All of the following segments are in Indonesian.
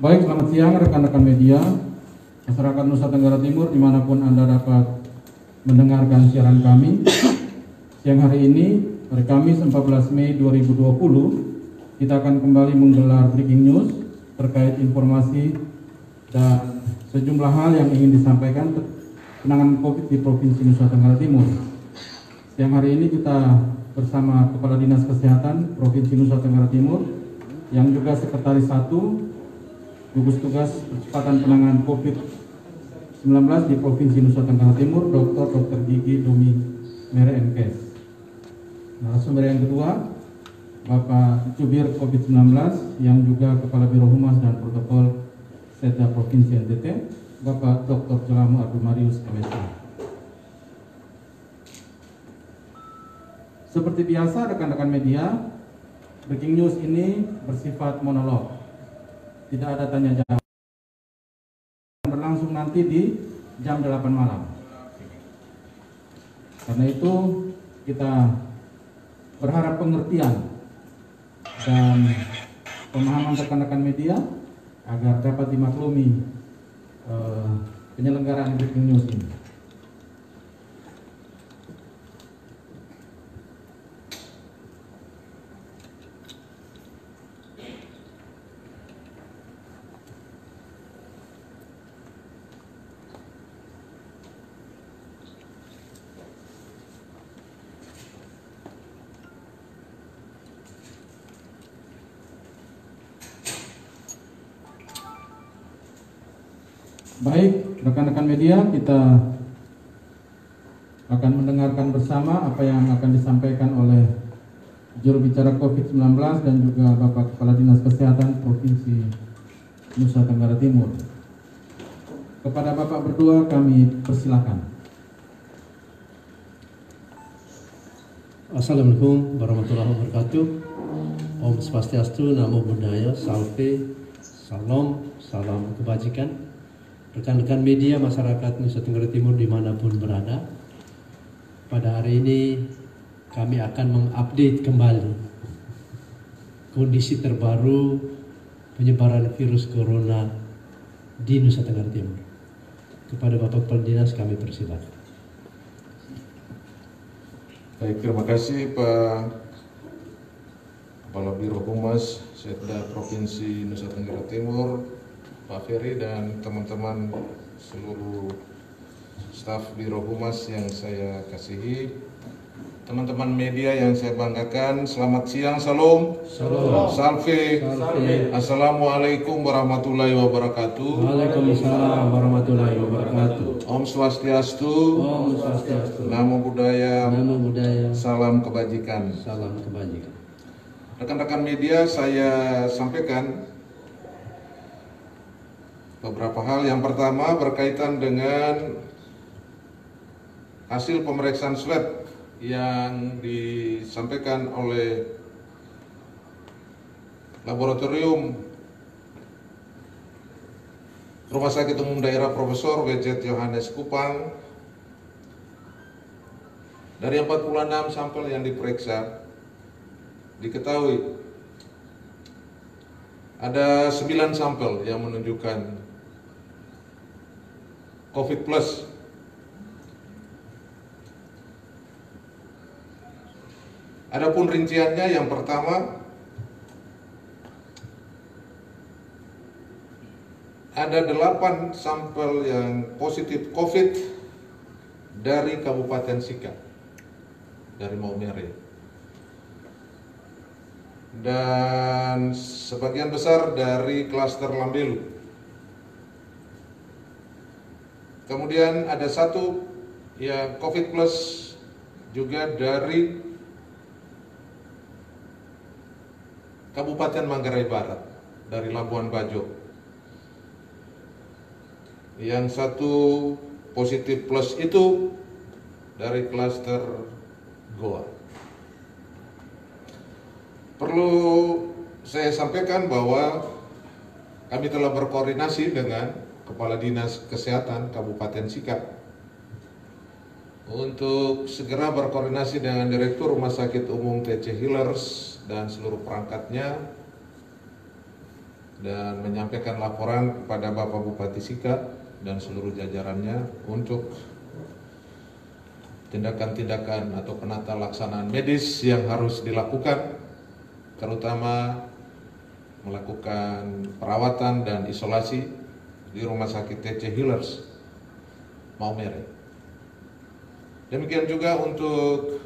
Baik, selamat siang rekan-rekan media, masyarakat Nusa Tenggara Timur dimanapun Anda dapat mendengarkan siaran kami. Siang hari ini, hari Kamis 14 Mei 2020, kita akan kembali menggelar breaking news terkait informasi dan sejumlah hal yang ingin disampaikan penanganan COVID di Provinsi Nusa Tenggara Timur. Siang hari ini kita bersama Kepala Dinas Kesehatan Provinsi Nusa Tenggara Timur yang juga Sekretaris 1 Gugus Tugas Percepatan Penanganan COVID-19 di Provinsi Nusa Tenggara Timur, Dr. Gigi Dumi Mere MKes. Narasumber yang kedua, Bapak Jubir COVID-19 yang juga Kepala Biro Humas dan Protokol Setda Provinsi NTT, Bapak Dr. Jelamu Abdul Marius MSc. Seperti biasa rekan-rekan media, breaking news ini bersifat monolog. Tidak ada tanya jawab. Berlangsung nanti di jam 8 malam. Karena itu kita berharap pengertian dan pemahaman rekan-rekan media agar dapat dimaklumi penyelenggaraan breaking news ini. Baik, rekan-rekan media, kita akan mendengarkan bersama apa yang akan disampaikan oleh juru bicara COVID-19 dan juga Bapak Kepala Dinas Kesehatan Provinsi Nusa Tenggara Timur. Kepada Bapak berdua kami persilakan. Assalamualaikum warahmatullahi wabarakatuh. Om Swastiastu, Namo Buddhaya, Salve, Salam, salam kebajikan. Rekan-rekan media masyarakat Nusa Tenggara Timur dimanapun berada, pada hari ini kami akan mengupdate kembali kondisi terbaru penyebaran virus corona di Nusa Tenggara Timur. Kepada Bapak Kepala Dinas kami persilakan. Baik, terima kasih Pak Kepala Biro Humas Setda Provinsi Nusa Tenggara Timur, Pak Ferry dan teman-teman seluruh staf Biro Humas yang saya kasihi, teman-teman media yang saya banggakan, selamat siang, salam, salve, assalamualaikum warahmatullahi wabarakatuh. Waalaikumsalam warahmatullahi wabarakatuh. Om Swastiastu, Om Swastiastu, Namo Buddhaya, Namo Buddhaya, salam kebajikan. salam kebajikan. Rekan-rekan media, saya sampaikan beberapa hal. Yang pertama berkaitan dengan hasil pemeriksaan swab yang disampaikan oleh Laboratorium Rumah Sakit Umum Daerah Profesor W.J. Johannes Kupang. Dari 46 sampel yang diperiksa, diketahui ada 9 sampel yang menunjukkan COVID plus. Adapun rinciannya, yang pertama ada 8 sampel yang positif COVID dari Kabupaten Sika, dari Maumere, dan sebagian besar dari klaster Lambelu. Kemudian ada 1 ya COVID plus juga dari Kabupaten Manggarai Barat, dari Labuan Bajo. Yang 1 positif plus itu dari klaster Goa. Perlu saya sampaikan bahwa kami telah berkoordinasi dengan Kepala Dinas Kesehatan Kabupaten Sika untuk segera berkoordinasi dengan Direktur Rumah Sakit Umum TC Healers dan seluruh perangkatnya dan menyampaikan laporan kepada Bapak Bupati Sika dan seluruh jajarannya untuk tindakan-tindakan atau penata laksanaan medis yang harus dilakukan, terutama melakukan perawatan dan isolasi di Rumah Sakit TC Healers Maumere. Demikian juga untuk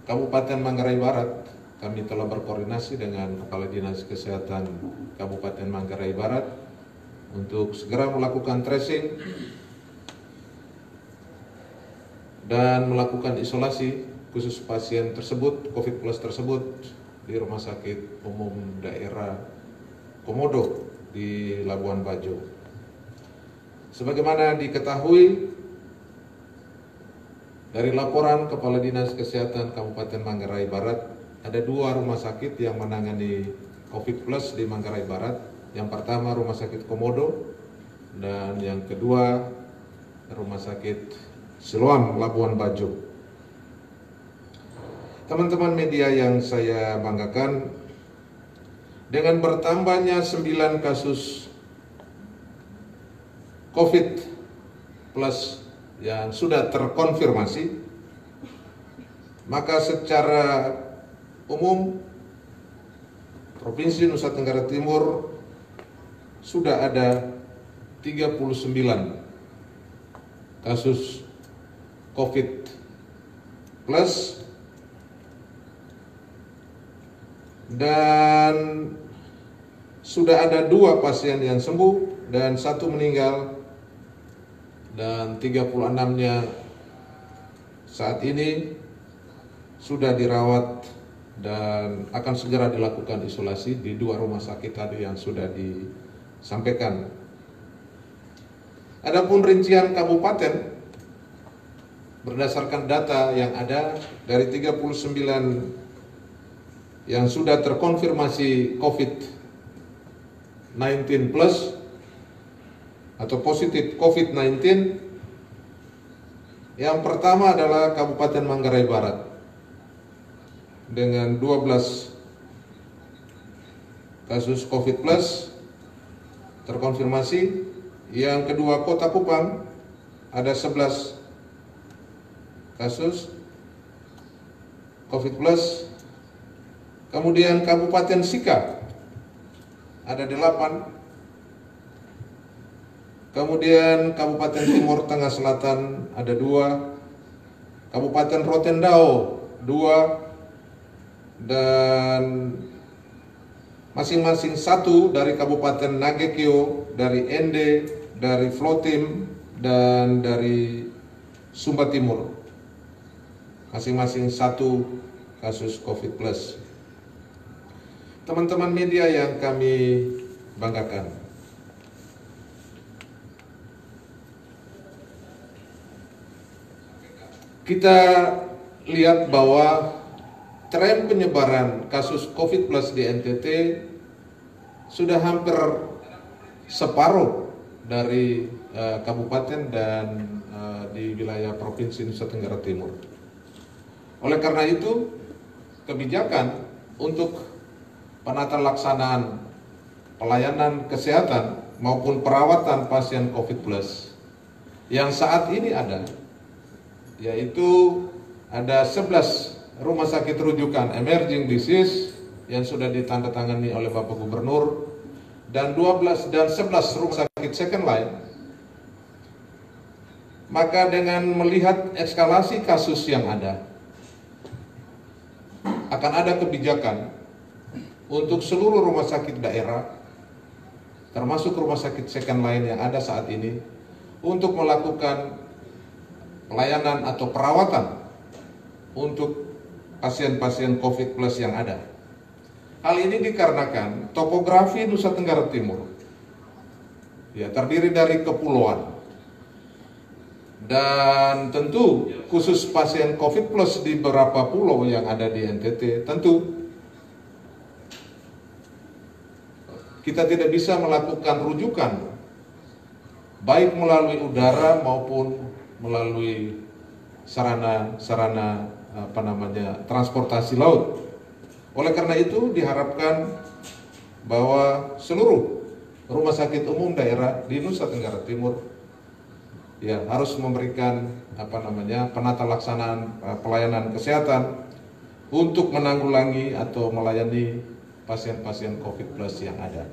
Kabupaten Manggarai Barat, kami telah berkoordinasi dengan Kepala Dinas Kesehatan Kabupaten Manggarai Barat untuk segera melakukan tracing dan melakukan isolasi khusus pasien tersebut, COVID plus tersebut di Rumah Sakit Umum Daerah Komodo di Labuan Bajo. Sebagaimana diketahui dari laporan Kepala Dinas Kesehatan Kabupaten Manggarai Barat, ada 2 rumah sakit yang menangani COVID plus di Manggarai Barat. Yang pertama Rumah Sakit Komodo dan yang kedua Rumah Sakit Siloam Labuan Bajo. Teman-teman media yang saya banggakan, dengan bertambahnya 9 kasus COVID plus yang sudah terkonfirmasi, maka secara umum Provinsi Nusa Tenggara Timur sudah ada 39 kasus COVID plus dan sudah ada 2 pasien yang sembuh dan 1 meninggal, dan 36-nya saat ini sudah dirawat dan akan segera dilakukan isolasi di 2 rumah sakit tadi yang sudah disampaikan. Adapun rincian kabupaten berdasarkan data yang ada, dari 39 yang sudah terkonfirmasi COVID-19 plus atau positif COVID-19, yang pertama adalah Kabupaten Manggarai Barat dengan 12 kasus COVID plus terkonfirmasi. Yang kedua Kota Kupang ada 11 kasus COVID plus. Kemudian Kabupaten Sika ada 8. Kemudian Kabupaten Timur Tengah Selatan ada 2. Kabupaten Rotendao 2. Dan masing-masing 1 dari Kabupaten Nagekio, dari Ende, dari Flotim, dan dari Sumba Timur. Masing-masing 1 kasus COVID plus. Teman-teman media yang kami banggakan, kita lihat bahwa tren penyebaran kasus COVID plus di NTT sudah hampir separuh dari kabupaten dan di wilayah Provinsi Nusa Tenggara Timur. Oleh karena itu, kebijakan untuk penata laksanaan pelayanan kesehatan maupun perawatan pasien COVID plus yang saat ini ada, yaitu ada 11 rumah sakit rujukan emerging disease yang sudah ditandatangani oleh Bapak Gubernur, dan 11 rumah sakit second line. Maka dengan melihat eskalasi kasus yang ada, akan ada kebijakan untuk seluruh rumah sakit daerah, termasuk rumah sakit second line yang ada saat ini, untuk melakukan pelayanan atau perawatan untuk pasien-pasien COVID plus yang ada. Hal ini dikarenakan topografi Nusa Tenggara Timur terdiri dari kepulauan, dan tentu khusus pasien COVID plus di beberapa pulau yang ada di NTT, tentu kita tidak bisa melakukan rujukan baik melalui udara maupun melalui sarana transportasi laut. Oleh karena itu diharapkan bahwa seluruh rumah sakit umum daerah di Nusa Tenggara Timur ya harus memberikan penata laksanaan pelayanan kesehatan untuk menanggulangi atau melayani pasien-pasien COVID+ yang ada.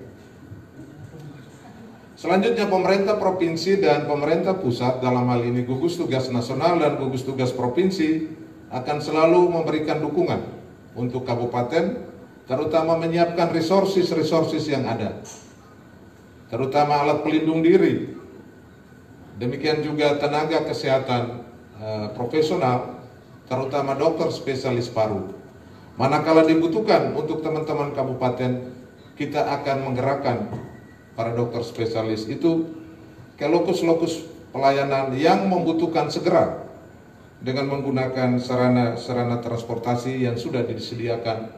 Selanjutnya, pemerintah provinsi dan pemerintah pusat, dalam hal ini gugus tugas nasional dan gugus tugas provinsi, akan selalu memberikan dukungan untuk kabupaten, terutama menyiapkan resources yang ada, terutama alat pelindung diri, demikian juga tenaga kesehatan profesional, terutama dokter spesialis paru. Manakala dibutuhkan untuk teman-teman kabupaten, kita akan menggerakkan para dokter spesialis itu ke lokus-lokus pelayanan yang membutuhkan segera dengan menggunakan sarana transportasi yang sudah disediakan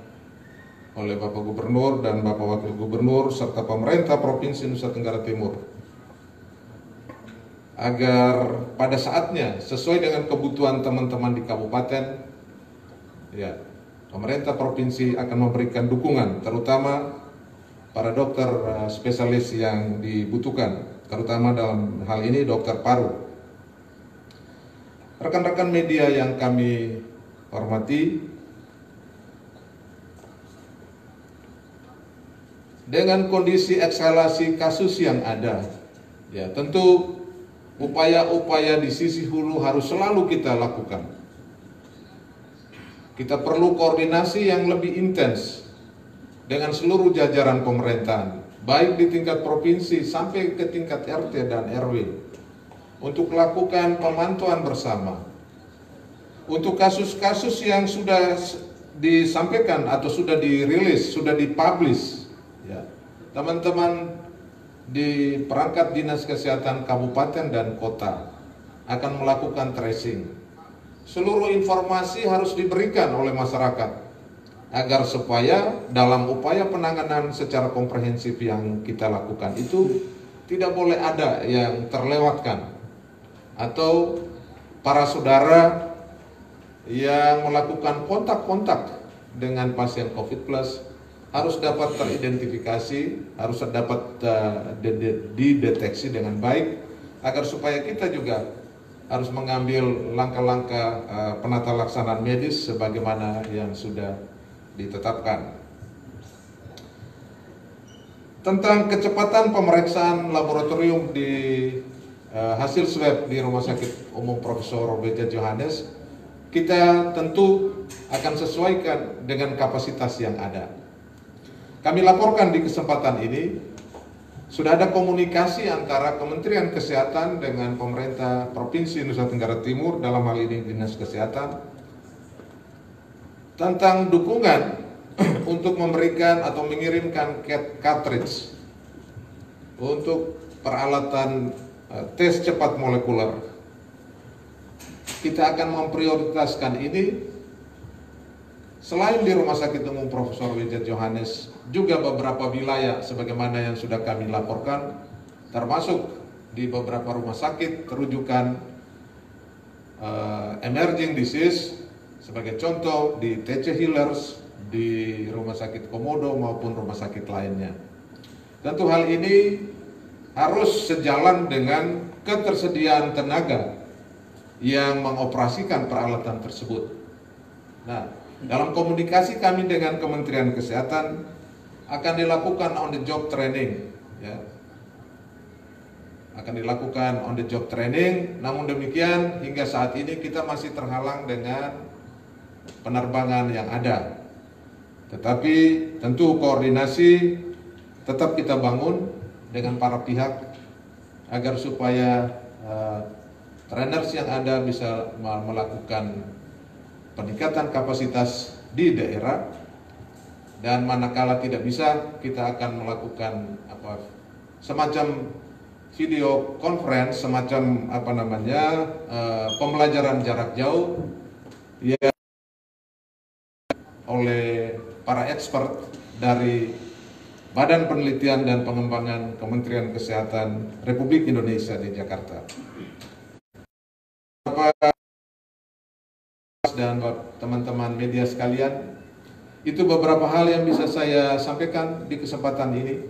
oleh Bapak Gubernur dan Bapak Wakil Gubernur serta pemerintah Provinsi Nusa Tenggara Timur, agar pada saatnya sesuai dengan kebutuhan teman-teman di kabupaten, ya, pemerintah provinsi akan memberikan dukungan, terutama para dokter spesialis yang dibutuhkan, terutama dalam hal ini dokter paru. Rekan-rekan media yang kami hormati, dengan kondisi eskalasi kasus yang ada, ya tentu upaya-upaya di sisi hulu harus selalu kita lakukan. Kita perlu koordinasi yang lebih intens dengan seluruh jajaran pemerintahan, baik di tingkat provinsi sampai ke tingkat RT dan RW, untuk melakukan pemantauan bersama. Untuk kasus-kasus yang sudah disampaikan atau sudah dirilis, sudah dipublish, ya, teman-teman di perangkat dinas kesehatan kabupaten dan kota akan melakukan tracing. Seluruh informasi harus diberikan oleh masyarakat, agar supaya dalam upaya penanganan secara komprehensif yang kita lakukan itu tidak boleh ada yang terlewatkan, atau para saudara yang melakukan kontak-kontak dengan pasien COVID+ harus dapat teridentifikasi, harus dapat dideteksi dengan baik, agar supaya kita juga harus mengambil langkah-langkah penata laksanaan medis sebagaimana yang sudah ditetapkan. Tentang kecepatan pemeriksaan laboratorium di hasil swab di Rumah Sakit Umum Profesor B.J. Johannes, kita tentu akan sesuaikan dengan kapasitas yang ada. Kami laporkan di kesempatan ini, sudah ada komunikasi antara Kementerian Kesehatan dengan pemerintah Provinsi Nusa Tenggara Timur, dalam hal ini Dinas Kesehatan, tentang dukungan untuk memberikan atau mengirimkan cartridge untuk peralatan tes cepat molekuler. Kita akan memprioritaskan ini selain di Rumah Sakit Umum Profesor B.J. Johannes, juga beberapa wilayah sebagaimana yang sudah kami laporkan, termasuk di beberapa rumah sakit terujukan emerging disease, sebagai contoh di TC Healers, di Rumah Sakit Komodo maupun rumah sakit lainnya. Tentu hal ini harus sejalan dengan ketersediaan tenaga yang mengoperasikan peralatan tersebut. Nah, dalam komunikasi kami dengan Kementerian Kesehatan akan dilakukan on the job training, ya. Akan dilakukan on the job training. Namun demikian, hingga saat ini kita masih terhalang dengan penerbangan yang ada. Tetapi tentu koordinasi tetap kita bangun dengan para pihak agar supaya trainers yang ada bisa melakukan peningkatan kapasitas di daerah, dan manakala tidak bisa, kita akan melakukan semacam video conference, semacam pembelajaran jarak jauh ya, oleh para expert dari Badan Penelitian dan Pengembangan Kementerian Kesehatan Republik Indonesia di Jakarta. Bapak dan teman-teman media sekalian, Itu beberapa hal yang bisa saya sampaikan di kesempatan ini.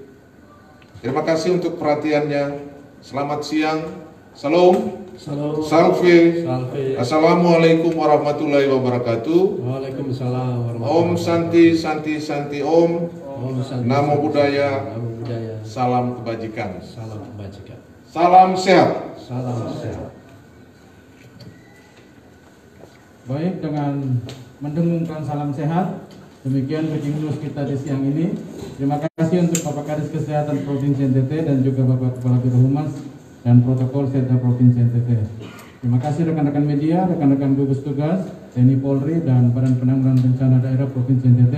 Terima kasih untuk perhatiannya. Selamat siang. Salam. Salam. Salve. Salve. Assalamualaikum warahmatullahi wabarakatuh. Waalaikumsalam Om Santi Santi Santi Om. Om Santi. Namo Buddhaya. Namo Buddhaya. Salam kebajikan. Salam kebajikan. Salam sehat. Salam sehat. Baik, dengan mendengungkan salam sehat, demikian breaking news kita di siang ini. Terima kasih untuk Bapak Kadis Kesehatan Provinsi NTT dan juga Bapak Kepala Biro Humas dan Protokol Setda Provinsi NTT. Terima kasih rekan-rekan media, rekan-rekan gugus tugas, TNI Polri dan Badan Penanggulangan Bencana Daerah Provinsi NTT.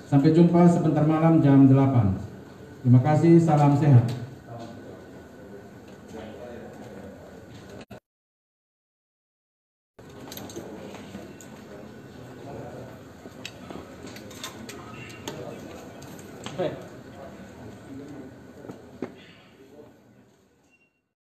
Sampai jumpa sebentar malam jam 8. Terima kasih, salam sehat. Baik.